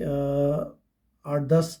8-10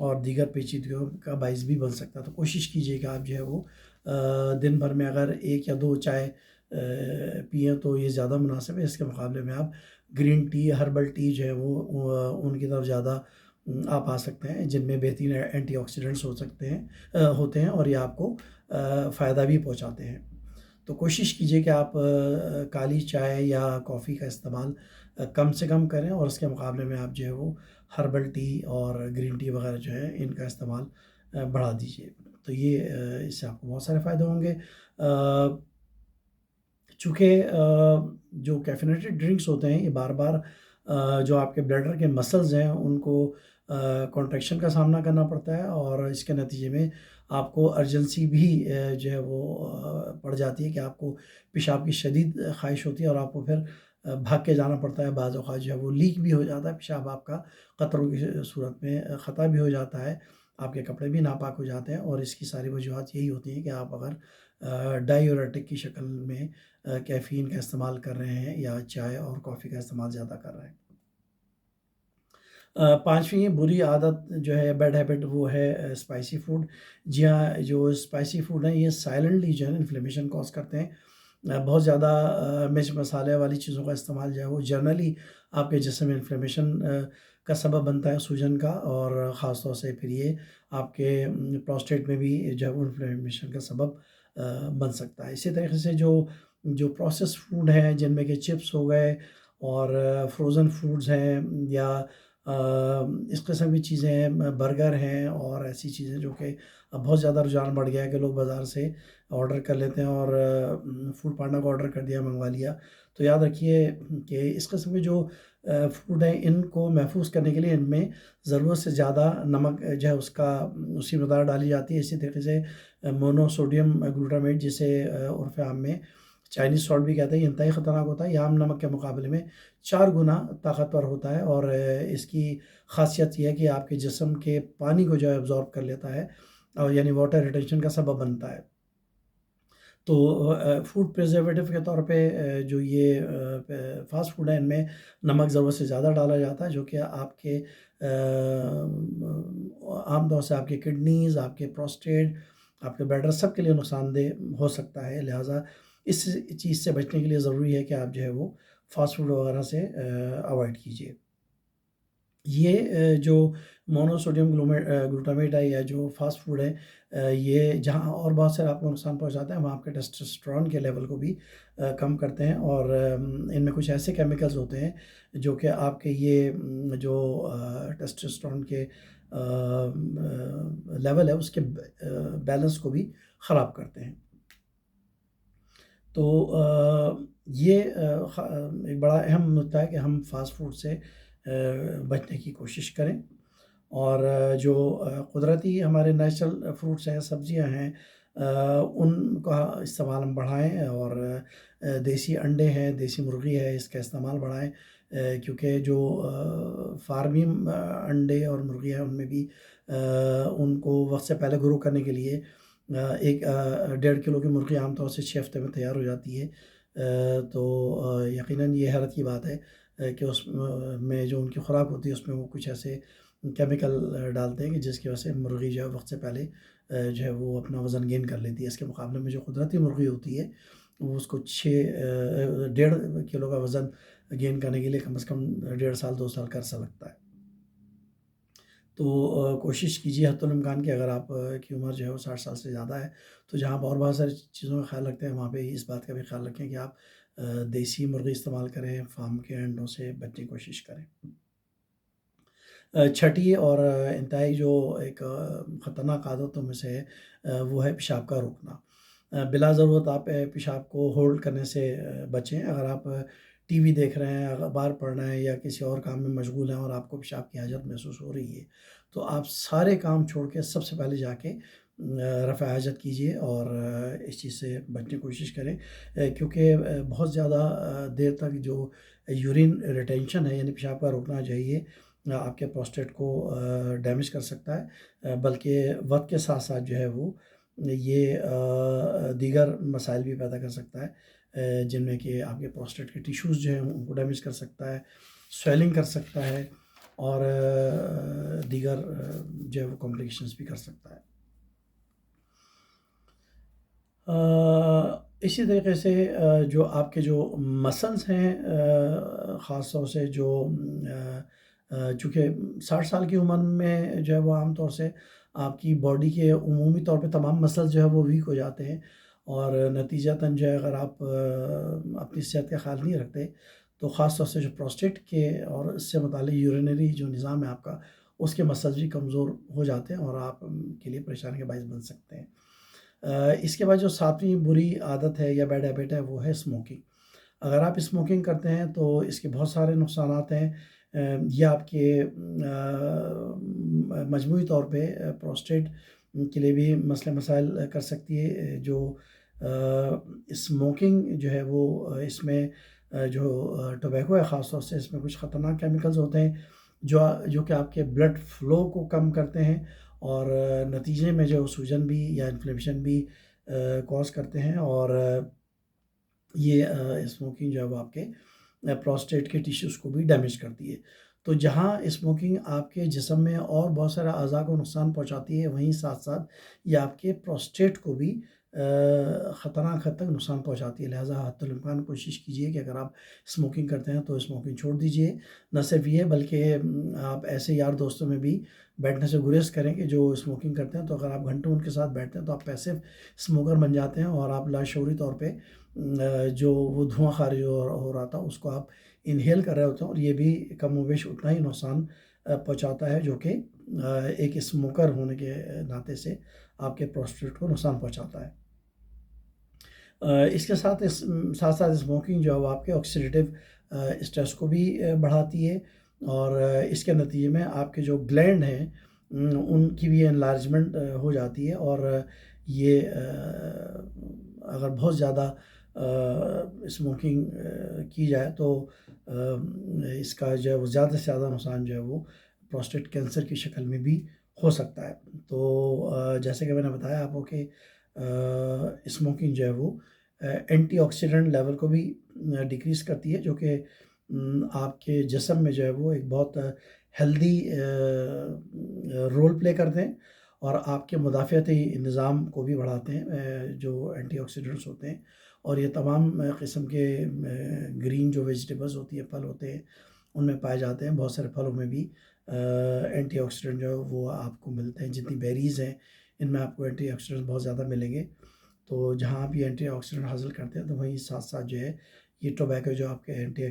اور دیگر پیچیدگیوں کا باعث بھی بن سکتا ہے۔ تو کوشش کیجیے کہ آپ جو ہے وہ دن بھر میں اگر 1 یا 2 چائے پئیں تو یہ زیادہ مناسب ہے۔ اس کے مقابلے میں آپ گرین ٹی، ہربل ٹی جو ہے وہ ان کی طرف زیادہ آپ آ سکتے ہیں، جن میں بہترین اینٹی آکسیڈنٹس ہوتے ہیں اور یہ آپ کو فائدہ بھی پہنچاتے ہیں۔ تو کوشش کیجیے کہ آپ کالی چائے یا کافی کا استعمال کم سے کم کریں، اور اس کے مقابلے میں آپ جو ہے وہ ہربل ٹی اور گرین ٹی وغیرہ جو ہے ان کا استعمال بڑھا دیجیے۔ تو یہ اس سے آپ کو بہت سارے فائدے ہوں گے۔ چونکہ جو کیفینیٹڈ ڈرنکس ہوتے ہیں یہ بار بار جو آپ کے بلیڈر کے مسلز ہیں ان کو کانٹریکشن کا سامنا کرنا پڑتا ہے، اور اس کے نتیجے میں آپ کو ارجنسی بھی جو ہے وہ پڑ جاتی ہے کہ آپ کو پیشاب کی شدید خواہش ہوتی ہے، اور آپ کو پھر بھاگ کے جانا پڑتا ہے۔ بعض اوقات جو ہے وہ لیک بھی ہو جاتا ہے پیشاب آپ کا، قطروں کی صورت میں خطا بھی ہو جاتا ہے، آپ کے کپڑے بھی ناپاک ہو جاتے ہیں، اور اس کی ساری وجوہات یہی ہوتی ہیں کہ آپ اگر ڈائیورٹک کی شکل میں کیفین کا استعمال کر رہے ہیں یا چائے اور کافی کا استعمال زیادہ کر رہے ہیں۔ پانچویں بری عادت جو ہے، بیڈ ہیبٹ، وہ ہے اسپائسی فوڈ۔ جی ہاں، جو اسپائسی فوڈ ہیں یہ سائلنٹلی جو ہے انفلیمیشن کاز کرتے ہیں۔ بہت زیادہ مرچ مسالے والی چیزوں کا استعمال جو ہے وہ جنرلی آپ کے جسم میں انفلیمیشن کا سبب بنتا ہے، سوجن کا، اور خاص طور سے پھر یہ آپ کے پروسٹیٹ میں بھی جو ہے وہ انفلیمیشن کا سبب بن سکتا ہے۔ اسی طریقے سے جو پروسیس فوڈ ہیں، جن میں کہ چپس ہو گئے اور فروزن فوڈز ہیں، یا اس قسم کی چیزیں ہیں، برگر ہیں اور ایسی چیزیں جو کہ اب بہت زیادہ رجحان بڑھ گیا ہے کہ لوگ بازار سے آرڈر کر لیتے ہیں، اور فوڈ پانڈا کو آرڈر کر دیا، منگوا لیا۔ تو یاد رکھیے کہ اس قسم کے جو فوڈ ہیں ان کو محفوظ کرنے کے لیے ان میں ضرورت سے زیادہ نمک جو ہے اسی مقدار ڈالی جاتی ہے۔ اسی طریقے سے مونو سوڈیم گلوٹامیٹ، جسے عرف عام میں چائنیز سالٹ بھی کہتے ہیں، یہ انتہائی خطرناک ہوتا ہے۔ یہ عام نمک کے مقابلے میں 4 گنا طاقتور ہوتا ہے، اور اس کی خاصیت یہ ہے کہ آپ کے جسم کے پانی کو جو ہے ابزارب کر لیتا ہے، اور یعنی واٹر ریٹینشن کا سبب بنتا ہے۔ تو فوڈ پریزرویٹو کے طور پہ جو یہ فاسٹ فوڈ ہیں ان میں نمک ضرورت سے زیادہ ڈالا جاتا ہے، جو کہ آپ کے عام طور سے آپ کے کڈنیز، آپ کے پروسٹیٹ، آپ کے بلیڈر، سب کے لیے نقصان دہ ہو سکتا ہے۔ لہٰذا اس چیز سے بچنے کے لیے ضروری ہے کہ آپ جو ہے وہ فاسٹ فوڈ وغیرہ سے اوائڈ کیجیے۔ یہ جو مونو سوڈیم گلوٹامیٹ ہے یا جو فاسٹ فوڈ ہے، یہ جہاں اور بہت سارے آپ کو نقصان پہنچاتے ہیں، وہاں آپ کے ٹیسٹوسٹیرون کے لیول کو بھی کم کرتے ہیں، اور ان میں کچھ ایسے کیمیکلز ہوتے ہیں جو کہ آپ کے یہ جو ٹیسٹوسٹیرون کے لیول ہے اس کے بیلنس کو بھی خراب کرتے ہیں۔ تو یہ ایک بڑا اہم نکتہ ہے کہ ہم فاسٹ فوڈ سے بچنے کی کوشش کریں، اور جو قدرتی ہمارے نیچرل فروٹس ہیں، سبزیاں ہیں، ان کا استعمال ہم بڑھائیں، اور دیسی انڈے ہیں، دیسی مرغی ہے، اس کا استعمال بڑھائیں، کیونکہ جو فارمنگ انڈے اور مرغی ہیں ان میں بھی ان کو وقت سے پہلے گرو کرنے کے لیے 1.5 کلو کی مرغی عام طور سے 6 ہفتے میں تیار ہو جاتی ہے۔ تو یقیناً یہ حیرت کی بات ہے کہ اس میں جو ان کی خوراک ہوتی ہے اس میں وہ کچھ ایسے کیمیکل ڈالتے ہیں کہ جس کی وجہ سے مرغی جو ہے وقت سے پہلے جو ہے وہ اپنا وزن گین کر لیتی ہے۔ اس کے مقابلے میں جو قدرتی مرغی ہوتی ہے وہ اس کو 1.5 کلو کا وزن گین کرنے کے لیے کم از کم 1.5 سال 2 سال کا عرصہ لگتا ہے۔ تو کوشش کیجیے حتی الامکان کہ اگر آپ کی عمر جو ہے وہ 60 سال سے زیادہ ہے تو جہاں آپ اور بہت ساری چیزوں کا خیال رکھتے ہیں وہاں پہ اس بات کا بھی خیال رکھیں کہ آپ دیسی مرغی استعمال کریں، فارم کے انڈوں سے بچنے کی کوشش کریں۔ چھٹی اور انتہائی جو ایک خطرناک عادتوں میں سے ہے وہ ہے پیشاب کا روکنا۔ بلا ضرورت آپ پیشاب کو ہولڈ کرنے سے بچیں۔ اگر آپ ٹی وی دیکھ رہے ہیں، اخبار پڑھ رہے ہیں یا کسی اور کام میں مشغول ہیں اور آپ کو پیشاب کی حاجت محسوس ہو رہی ہے تو آپ سارے کام چھوڑ کے سب سے پہلے جا کے رفع حاجت کیجیے، اور اس چیز سے بچنے کی کوشش کریں، کیونکہ بہت زیادہ دیر تک جو یورین ریٹینشن ہے یعنی پیشاب کا روکنا جو ہے یہ آپ کے پروسٹیٹ کو ڈیمیج کر سکتا ہے، بلکہ وقت کے ساتھ ساتھ جو ہے وہ یہ دیگر مسائل بھی پیدا کر سکتا ہے، جن میں کہ آپ کے پروسٹیٹ کے ٹیشوز جو ہیں ان کو ڈیمیج کر سکتا ہے، سویلنگ کر سکتا ہے، اور دیگر جو ہے وہ کمپلیکیشنز بھی کر سکتا ہے۔ اسی طریقے سے جو آپ کے جو مسلس ہیں، خاص طور سے جو چونکہ 60 سال کی عمر میں جو ہے وہ عام طور سے آپ کی باڈی کے عمومی طور پہ تمام مسلس جو ہے وہ ویک ہو جاتے ہیں، اور نتیجتاً جو ہے اگر آپ اپنی صحت کا خیال نہیں رکھتے تو خاص طور سے جو پروسٹیٹ کے اور اس سے متعلق یورینری جو نظام ہے آپ کا، اس کے مسلس بھی کمزور ہو جاتے ہیں اور آپ کے لیے پریشانی کا باعث بن سکتے ہیں۔ اس کے بعد جو ساتویں بری عادت ہے یا بیڈ ہیبٹ ہے وہ ہے اسموکنگ۔ اگر آپ اسموکنگ کرتے ہیں تو اس کے بہت سارے نقصانات ہیں۔ یہ آپ کے مجموعی طور پہ پروسٹیٹ کے لیے بھی مسئلے مسائل کر سکتی ہے۔ جو اسموکنگ جو ہے وہ اس میں جو ٹوبیکو ہے خاص طور سے، اس میں کچھ خطرناک کیمیکلز ہوتے ہیں جو کہ آپ کے بلڈ فلو کو کم کرتے ہیں، اور نتیجے میں جو سوجن بھی یا انفلیمیشن بھی کوز کرتے ہیں، اور یہ اسموکنگ جو ہے وہ آپ کے پروسٹیٹ کے ٹیشوز کو بھی ڈیمیج کرتی ہے۔ تو جہاں اسموکنگ آپ کے جسم میں اور بہت سارا اعضاء کو نقصان پہنچاتی ہے، وہیں ساتھ ساتھ یہ آپ کے پروسٹیٹ کو بھی خطرناک حد تک نقصان پہنچاتی ہے۔ لہٰذا حتی الامکان کوشش کیجیے کہ اگر آپ اسموکنگ کرتے ہیں تو اسموکنگ چھوڑ دیجیے۔ نہ صرف یہ بلکہ آپ ایسے یار دوستوں میں بھی بیٹھنے سے گریز کریں کہ جو اسموکنگ کرتے ہیں، تو اگر آپ گھنٹوں ان کے ساتھ بیٹھتے ہیں تو آپ پیسو اسموکر بن جاتے ہیں، اور آپ لاشعوری طور پہ جو وہ دھواں خارج ہو رہا تھا اس کو آپ انہیل کر رہے ہوتے ہیں، اور یہ بھی کم و بیش اتنا ہی نقصان پہنچاتا ہے جو کہ ایک اسموکر ہونے کے ناطے سے آپ کے پروسٹیٹ کو نقصان پہنچاتا ہے۔ اس کے ساتھ ساتھ اسموکنگ جو ہے وہ آپ کے آکسیڈیٹیو اسٹریس کو بھی بڑھاتی ہے، اور اس کے نتیجے میں آپ کے جو گلینڈ ہیں ان کی بھی انلارجمنٹ ہو جاتی ہے، اور یہ اگر بہت زیادہ اسموکنگ کی جائے تو اس کا جو ہے وہ زیادہ سے زیادہ نقصان جو ہے وہ پروسٹیٹ کینسر کی شکل میں بھی ہو سکتا ہے۔ تو جیسے کہ میں نے بتایا آپ کو کہ اسموکنگ جو ہے وہ اینٹی آکسیڈنٹ لیول کو بھی ڈیکریز کرتی ہے، جو کہ آپ کے جسم میں جو ہے وہ ایک بہت ہیلدی رول پلے کرتے ہیں، اور آپ کے مدافعتی نظام کو بھی بڑھاتے ہیں جو اینٹی آکسیڈنٹس ہوتے ہیں۔ اور یہ تمام قسم کے گرین جو ویجیٹیبلز ہوتی ہیں، پھل ہوتے ہیں، ان میں پائے جاتے ہیں۔ بہت سارے پھلوں میں بھی اینٹی آکسیڈنٹ جو ہے وہ آپ کو ملتے ہیں۔ جتنی بیریز ہیں ان میں آپ کو اینٹی آکسیڈنٹ بہت زیادہ ملیں گے۔ تو جہاں بھی اینٹی آکسیڈنٹ حاصل کرتے ہیں تو وہیں ساتھ ساتھ جو ہے یہ ٹوبیکو جو آپ کے اینٹی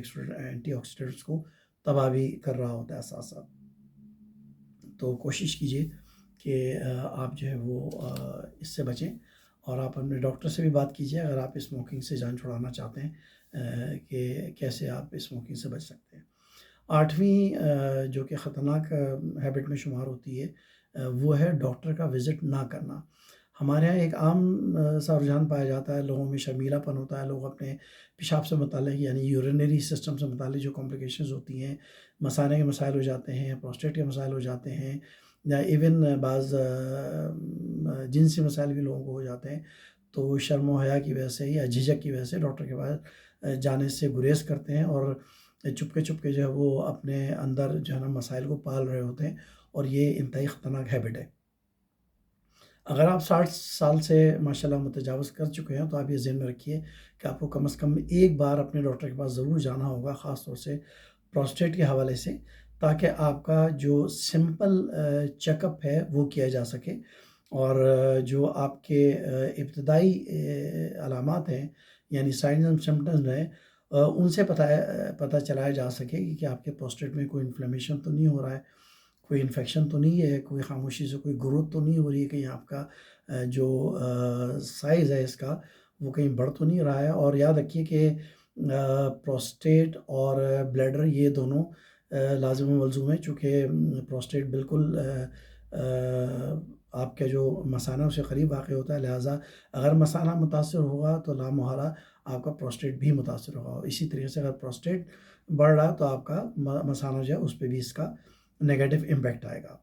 آکسیڈنٹس کو تباہ بھی کر رہا ہوتا ہے ساتھ ساتھ۔ تو کوشش کیجیے کہ آپ جو ہے وہ اس سے بچیں، اور آپ اپنے ڈاکٹر سے بھی بات کیجیے اگر آپ اسموکنگ سے جان چھڑانا چاہتے ہیں کہ کیسے آپ اسموکنگ سے بچ سکتے ہیں۔ 8ویں جو کہ خطرناک ہیبٹ میں شمار ہوتی ہے وہ ہے ڈاکٹر کا وزٹ نہ کرنا۔ ہمارے یہاں ایک عام سا رجحان پایا جاتا ہے، لوگوں میں شرمیلا پن ہوتا ہے، لوگ اپنے پیشاب سے متعلق یعنی یورینری سسٹم سے متعلق جو کمپلیکیشنز ہوتی ہیں، مثانے کے مسائل ہو جاتے ہیں، پروسٹیٹ کے مسائل ہو جاتے ہیں، یا ایون بعض جنسی مسائل بھی لوگوں کو ہو جاتے ہیں، تو شرم و حیا کی وجہ سے یا جھجک کی وجہ سے ڈاکٹر کے پاس جانے سے گریز کرتے ہیں، اور چپکے جو ہے وہ اپنے اندر جو ہے نا مسائل کو پال رہے ہوتے ہیں، اور یہ انتہائی خطرناک ہیبٹ ہے۔ اگر آپ 60 سال سے ماشاءاللہ متجاوز کر چکے ہیں تو آپ یہ ذہن میں رکھیے کہ آپ کو کم از کم ایک بار اپنے ڈاکٹر کے پاس ضرور جانا ہوگا، خاص طور سے پروسٹیٹ کے حوالے سے، تاکہ آپ کا جو سمپل چیک اپ ہے وہ کیا جا سکے، اور جو آپ کے ابتدائی علامات ہیں یعنی سائنز اینڈ سمپٹمز ہیں ان سے پتہ چلایا جا سکے کہ آپ کے پروسٹیٹ میں کوئی انفلیمیشن تو نہیں ہو رہا ہے، کوئی انفیکشن تو نہیں ہے، کوئی خاموشی سے کوئی گروتھ تو نہیں ہو رہی ہے، کہیں آپ کا جو سائز ہے اس کا وہ کہیں بڑھ تو نہیں رہا ہے۔ اور یاد رکھیے کہ پروسٹیٹ اور بلیڈر یہ دونوں لازم و ملزوم ہیں، چونکہ پروسٹیٹ بالکل آپ کے جو مثانہ اس سے قریب واقع ہوتا ہے، لہٰذا اگر مثانہ متاثر ہوگا تو لامحالہ آپ کا پروسٹیٹ بھی متاثر ہوگا۔ اسی طریقے سے اگر پروسٹیٹ بڑھ رہا ہے تو آپ کا مثانہ جو ہے اس پہ بھی اس کا نیگیٹو امپیکٹ آئے گا۔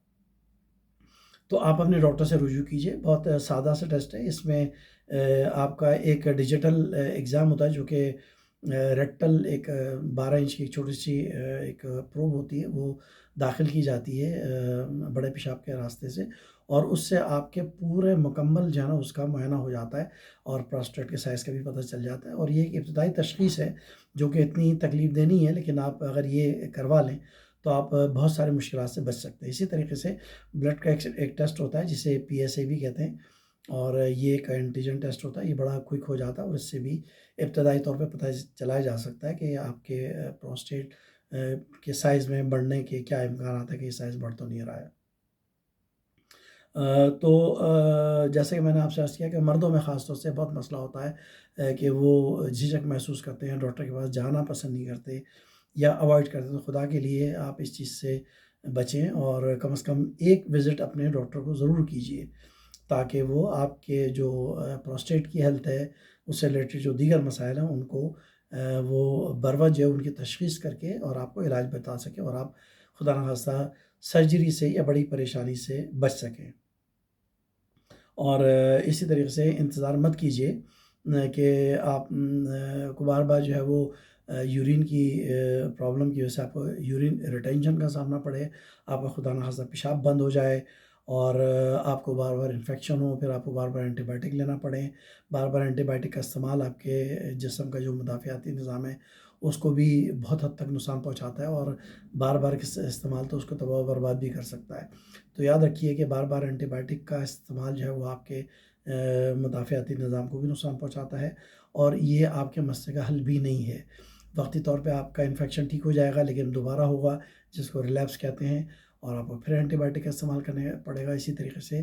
تو آپ اپنے ڈاکٹر سے رجوع کیجیے۔ بہت سادہ سا ٹیسٹ ہے، اس میں آپ کا ایک ڈیجیٹل ایگزام ہوتا ہے جو کہ ریکٹل ایک 12 انچ کی چھوٹی سی ایک پروب ہوتی ہے، وہ داخل کی جاتی ہے بڑے پیشاب کے راستے سے، اور اس سے آپ کے پورے مکمل جو ہے نا اس کا معائنہ ہو جاتا ہے، اور پراسٹیٹ کے سائز کا بھی پتہ چل جاتا ہے، اور یہ ایک ابتدائی تشخیص ہے جو کہ اتنی تکلیف دہ نہیں ہے، لیکن آپ اگر یہ کروا لیں تو آپ بہت سارے مشکلات سے بچ سکتے ہیں۔ اسی طریقے سے بلڈ کا ایک ٹیسٹ ہوتا ہے جسے PSA بھی کہتے ہیں، اور یہ ایک اینٹیجن ٹیسٹ ہوتا ہے، یہ بڑا کوئک ہو جاتا ہے، اور اس سے بھی ابتدائی طور پہ پتہ چلایا جا سکتا ہے کہ آپ کے پروسٹیٹ کے سائز میں بڑھنے کے کیا امکانات ہیں، کہ یہ سائز بڑھ تو نہیں رہا ہے۔ تو جیسے کہ میں نے آپ سے عرض کیا کہ مردوں میں خاص طور سے بہت مسئلہ ہوتا ہے کہ وہ جھجک محسوس کرتے ہیں، ڈاکٹر کے پاس جانا پسند نہیں کرتے یا اوائڈ کرتے، تو خدا کے لیے آپ اس چیز سے بچیں، اور کم از کم ایک وزٹ اپنے ڈاکٹر کو ضرور کیجیے، تاکہ وہ آپ کے جو پروسٹیٹ کی ہیلتھ ہے اس سے ریلیٹڈ جو دیگر مسائل ہیں ان کو وہ بروقت جو ہے ان کی تشخیص کر کے اور آپ کو علاج بتا سکیں، اور آپ خدا نخواستہ سرجری سے یا بڑی پریشانی سے بچ سکیں۔ اور اسی طریقے سے انتظار مت کیجیے کہ آپ کو بار بار جو ہے وہ یورین کی پرابلم کی وجہ سے آپ کو یورین ریٹینشن کا سامنا پڑے، آپ کا خدا نخواستہ پیشاب بند ہو جائے، اور آپ کو بار بار انفیکشن ہو، پھر آپ کو بار بار اینٹی بائیوٹک لینا پڑے۔ بار بار اینٹی بائیوٹک کا استعمال آپ کے جسم کا جو مدافعاتی نظام ہے اس کو بھی بہت حد تک نقصان پہنچاتا ہے، اور بار بار استعمال تو اس کو تباہ و برباد بھی کر سکتا ہے۔ تو یاد رکھیے کہ بار بار اینٹی بائیوٹک کا استعمال جو ہے وہ آپ کے مدافعاتی نظام کو بھی نقصان پہنچاتا ہے، اور یہ آپ کے مسئلے کا حل بھی نہیں ہے۔ وقتی طور پہ آپ کا انفیکشن ٹھیک ہو جائے گا، لیکن دوبارہ ہوگا، جس کو ریلیپس کہتے ہیں، اور آپ کو پھر اینٹی بائیوٹک کا استعمال کرنے پڑے گا۔ اسی طریقے سے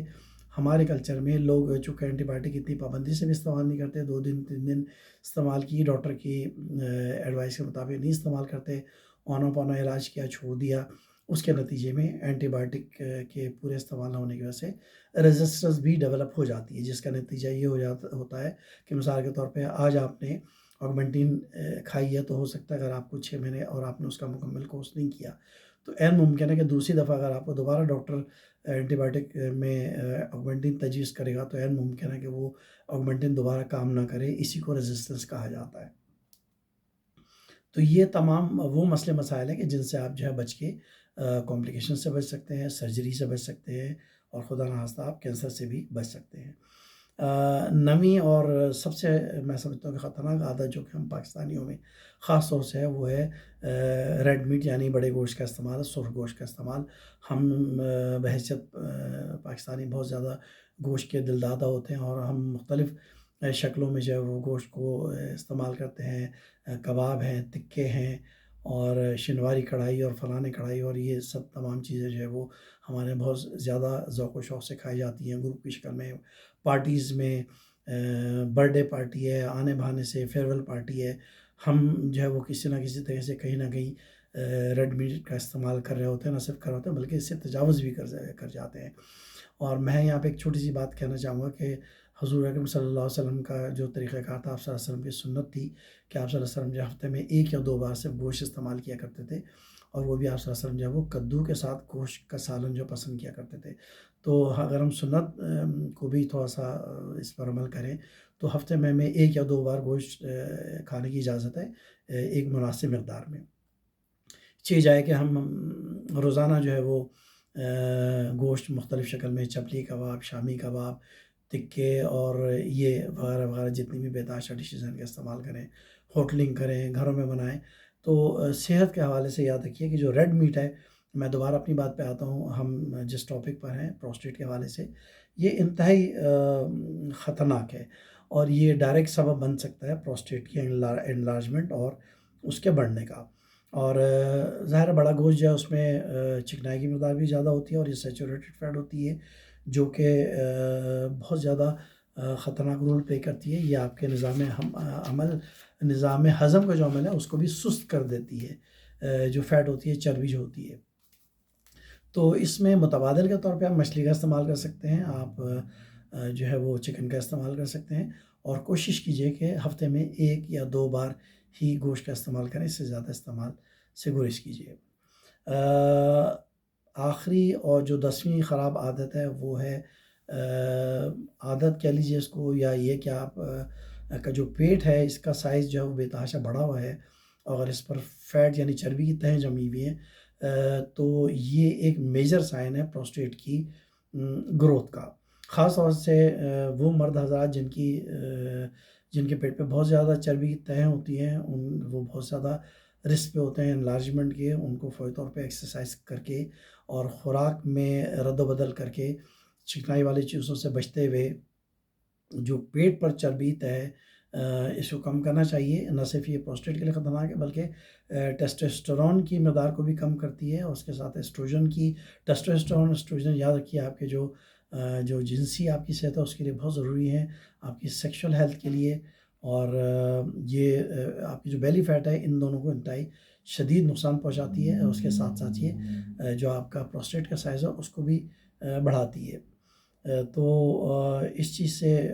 ہمارے کلچر میں لوگ چونکہ اینٹی بائیوٹک اتنی پابندی سے بھی استعمال نہیں کرتے، 2 دن 3 دن استعمال کی، ڈاکٹر کی ایڈوائس کے مطابق نہیں استعمال کرتے، اونا پونا علاج کیا، چھوڑ دیا، اس کے نتیجے میں اینٹی بائیوٹک کے پورے استعمال نہ ہونے کی وجہ سے ریزسٹنس بھی ڈیولپ ہو جاتی ہے، جس کا نتیجہ یہ ہوتا ہے کہ مثال کے طور پہ آج آپ نے آگمنٹین کھائی ہے، تو ہو سکتا ہے اگر آپ کو 6 مہینے اور آپ نے اس کا مکمل کورس نہیں کیا تو عین ممکن ہے کہ دوسری دفعہ اگر آپ کو دوبارہ ڈاکٹر اینٹی بائیوٹک میں آگمنٹین تجویز کرے گا تو عین ممکن ہے کہ وہ آگمنٹین دوبارہ کام نہ کرے، اسی کو ریزسٹنس کہا جاتا ہے۔ تو یہ تمام وہ مسئلے مسائل ہیں کہ جن سے آپ جو ہے بچ کے کمپلیکیشن سے بچ سکتے ہیں، سرجری سے بچ سکتے ہیں، اور خدا نخواستہ آپ کینسر سے بھی بچ سکتے ہیں۔ نویں اور سب سے میں سمجھتا ہوں کہ خطرناک عادت جو کہ ہم پاکستانیوں میں خاص طور سے ہے وہ ہے ریڈ میٹ یعنی بڑے گوشت کا استعمال، سرخ گوشت کا استعمال۔ ہم بحیثیت پاکستانی بہت زیادہ گوشت کے دلدادہ ہوتے ہیں، اور ہم مختلف شکلوں میں جو ہے وہ گوشت کو استعمال کرتے ہیں، کباب ہیں، تکے ہیں، اور شنواری کڑھائی اور فلانے کڑھائی، اور یہ سب تمام چیزیں جو ہے وہ ہمارے بہت زیادہ ذوق و شوق سے کھائی جاتی ہیں، گروپ کی شکل میں، پارٹیز میں، برتھ ڈے پارٹی ہے، آنے بہانے سے فیئر ویل پارٹی ہے، ہم جو ہے وہ کسی نہ کسی طرح سے کہیں نہ کہیں ریڈ میٹ کا استعمال کر رہے ہوتے ہیں، نہ صرف کر رہے ہوتے ہیں بلکہ اس سے تجاوز بھی کر جاتے ہیں۔ اور میں یہاں پہ ایک چھوٹی سی بات کہنا چاہوں گا کہ حضور اکرم صلی اللہ علیہ وسلم کا جو طریقہ کار تھا، آپ صلی اللہ علیہ وسلم کی سنت تھی کہ آپ صلی اللہ علیہ وسلم جو ہفتے میں 1 یا 2 بار صرف گوشت استعمال کیا کرتے تھے، اور وہ بھی آپ صلی اللہ علیہ وسلم جو ہے وہ کدو کے ساتھ گوشت کا سالن جو پسند کیا کرتے تھے۔ تو اگر ہم سنت کو بھی تھوڑا سا اس پر عمل کریں تو ہفتے میں 1 یا 2 بار گوشت کھانے کی اجازت ہے، ایک مناسب مقدار میں۔ چاہیے جائے کہ ہم روزانہ جو ہے وہ گوشت مختلف شکل میں، چپلی کباب، شامی کباب، تکے اور یہ وغیرہ وغیرہ جتنی بھی بےتحاشا ڈشز ہیں ان کا استعمال کریں، ہوٹلنگ کریں، گھروں میں بنائیں۔ تو صحت کے حوالے سے یاد رکھیے کہ جو ریڈ میٹ ہے، میں دوبارہ اپنی بات پہ آتا ہوں، ہم جس ٹاپک پر ہیں پروسٹیٹ کے حوالے سے، یہ انتہائی خطرناک ہے، اور یہ ڈائریکٹ سبب بن سکتا ہے پروسٹیٹ کی انلارجمنٹ اور اس کے بڑھنے کا۔ اور ظاہر بڑا گوشت جو ہے اس میں چکنائی کی مقدار بھی زیادہ ہوتی ہے، اور یہ سیچوریٹڈ فیٹ ہوتی ہے جو کہ بہت زیادہ خطرناک رول پلے کرتی ہے۔ یہ آپ کے نظام ہضم کا جو عمل ہے اس کو بھی سست کر دیتی ہے، جو فیٹ ہوتی ہے، چربی جو ہوتی ہے۔ تو اس میں متبادل کے طور پہ آپ مچھلی کا استعمال کر سکتے ہیں، آپ جو ہے وہ چکن کا استعمال کر سکتے ہیں، اور کوشش کیجئے کہ ہفتے میں 1 یا 2 بار ہی گوشت کا استعمال کریں، اس سے زیادہ استعمال سے گریز کیجیے۔ آخری اور جو 10ویں خراب عادت ہے وہ ہے عادت کہہ لیجیے اس کو، یا یہ کہ آپ کا جو پیٹ ہے اس کا سائز جو ہے وہ بے تحاشا بڑھا ہوا ہے، اور اس پر فیٹ یعنی چربی کی تہیں جمی ہوئی ہیں، تو یہ ایک میجر سائن ہے پروسٹیٹ کی گروتھ کا. خاص طور سے وہ مرد حضرات جن کے پیٹ پہ بہت زیادہ چربی کی تہیں ہوتی ہیں، وہ بہت زیادہ رسک پہ ہوتے ہیں انلارجمنٹ کے. ان کو فوری طور پہ ایکسرسائز کر کے اور خوراک میں رد و بدل کر کے چکنائی والی چیزوں سے بچتے ہوئے جو پیٹ پر چربی ہے اس کو کم کرنا چاہیے. نہ صرف یہ پروسٹیٹ کے لیے خطرناک ہے بلکہ ٹیسٹوسٹیرون کی مقدار کو بھی کم کرتی ہے، اور اس کے ساتھ اسٹروجن یاد رکھیے آپ کے جو جنسی آپ کی صحت ہے اس کے لیے بہت ضروری ہے، آپ کی سیکشل ہیلتھ کے لیے. اور یہ آپ کی جو بیلی فیٹ ہے ان دونوں کو انتہائی شدید نقصان پہنچاتی ہے. اس کے ساتھ ساتھ یہ جو آپ کا پروسٹیٹ کا سائز ہے اس کو بھی بڑھاتی ہے. تو اس چیز سے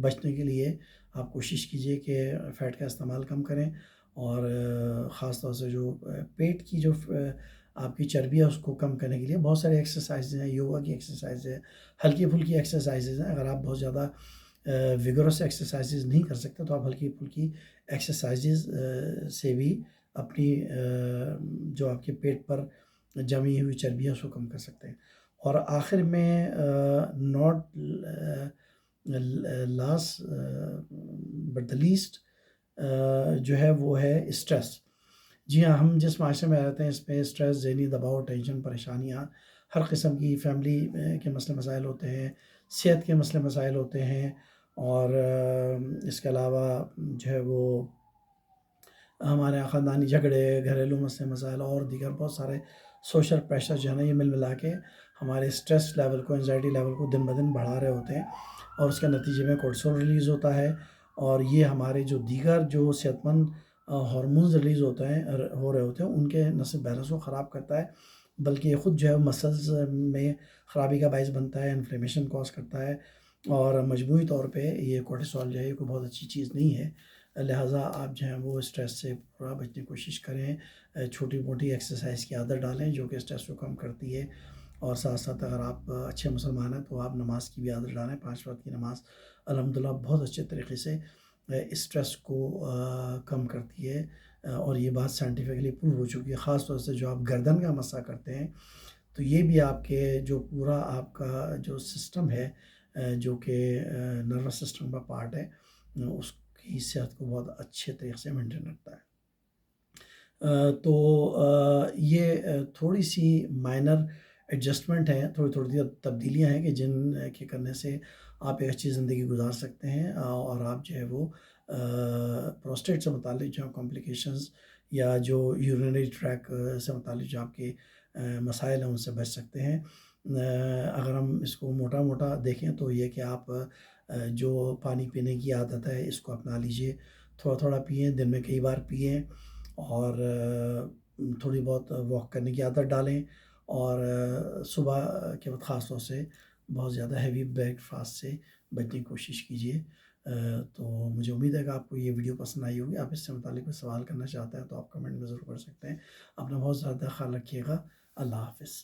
بچنے کے لیے آپ کوشش کیجئے کہ فیٹ کا استعمال کم کریں، اور خاص طور سے جو پیٹ کی جو آپ کی چربی ہے اس کو کم کرنے کے لیے بہت سارے ایکسرسائز ہیں. یوگا کی ایکسرسائز ہے، ہلکی پھلکی ایکسرسائزز ہیں. اگر آپ بہت زیادہ ویگورس ایکسرسائزز نہیں کر سکتے تو آپ ہلکی پھلکی ایکسرسائزز سے بھی اپنی جو آپ کے پیٹ پر جمی ہوئی چربی ہے اس کو کم کر سکتے ہیں. اور آخر میں not last but the least جو ہے وہ ہے اسٹریس. جی ہاں، ہم جس معاشرے میں رہتے ہیں اس پہ اسٹریس، ذہنی دباؤ، ٹینشن، پریشانیاں، ہر قسم کی فیملی کے مسئلے مسائل ہوتے ہیں، صحت کے مسئلے مسائل ہوتے ہیں، اور اس کے علاوہ جو ہے وہ ہمارے یہاں خاندانی جھگڑے، گھریلو مسئلے مسائل اور دیگر بہت سارے سوشل پریشر جو ہے نا یہ مل ملا کے ہمارے اسٹریس لیول کو، انزائٹی لیول کو دن بدن بڑھا رہے ہوتے ہیں، اور اس کے نتیجے میں کورٹیسول ریلیز ہوتا ہے. اور یہ ہمارے جو دیگر جو صحت مند ہارمونز ریلیز ہو رہے ہوتے ہیں ان کے نہ صرف بیلنس کو خراب کرتا ہے بلکہ یہ خود جو ہے مسلز میں خرابی کا باعث بنتا ہے، انفلیمیشن کوز کرتا ہے. اور مجموعی طور پہ یہ کورٹیسول جو ہے یہ کوئی بہت اچھی چیز نہیں ہے. لہٰذا آپ جو ہیں وہ اسٹریس سے پورا بچنے کی کوشش کریں. چھوٹی موٹی ایکسرسائز کی عادت ڈالیں جو کہ اسٹریس کو کم کرتی ہے. اور ساتھ ساتھ اگر آپ اچھے مسلمان ہیں تو آپ نماز کی بھی عادت ڈالیں. 5 وقت کی نماز الحمدللہ بہت اچھے طریقے سے اسٹریس کو کم کرتی ہے، اور یہ بات سائنٹیفکلی پروو ہو چکی ہے. خاص طور سے جو آپ گردن کا مسا کرتے ہیں تو یہ بھی آپ کے جو پورا آپ کا جو سسٹم ہے جو کہ نروس سسٹم کا پارٹ ہے اس کی صحت کو بہت اچھے طریقے سے مینٹین رکھتا ہے. تو یہ تھوڑی سی مائنر ایڈجسٹمنٹ ہیں، تھوڑی تبدیلیاں ہیں کہ جن کے کرنے سے آپ ایک اچھی زندگی گزار سکتے ہیں، اور آپ جو ہے وہ پروسٹیٹ سے متعلق جو کمپلیکیشنز یا جو یورینری ٹریک سے متعلق جو آپ کے مسائل ہیں ان سے بچ سکتے ہیں. اگر ہم اس کو موٹا موٹا دیکھیں تو یہ کہ آپ جو پانی پینے کی عادت ہے اس کو اپنا لیجئے، تھوڑا تھوڑا پئیں، دن میں کئی بار پئیں، اور تھوڑی بہت واک کرنے کی عادت ڈالیں، اور صبح کے وقت خاص طور سے بہت زیادہ ہیوی بریک فاسٹ سے بچنے کی کوشش کیجیے. تو مجھے امید ہے کہ آپ کو یہ ویڈیو پسند آئی ہوگی. آپ اس سے متعلق کوئی سوال کرنا چاہتے ہیں تو آپ کمنٹ میں ضرور کر سکتے ہیں. اپنا بہت زیادہ خیال رکھیے گا. اللہ حافظ.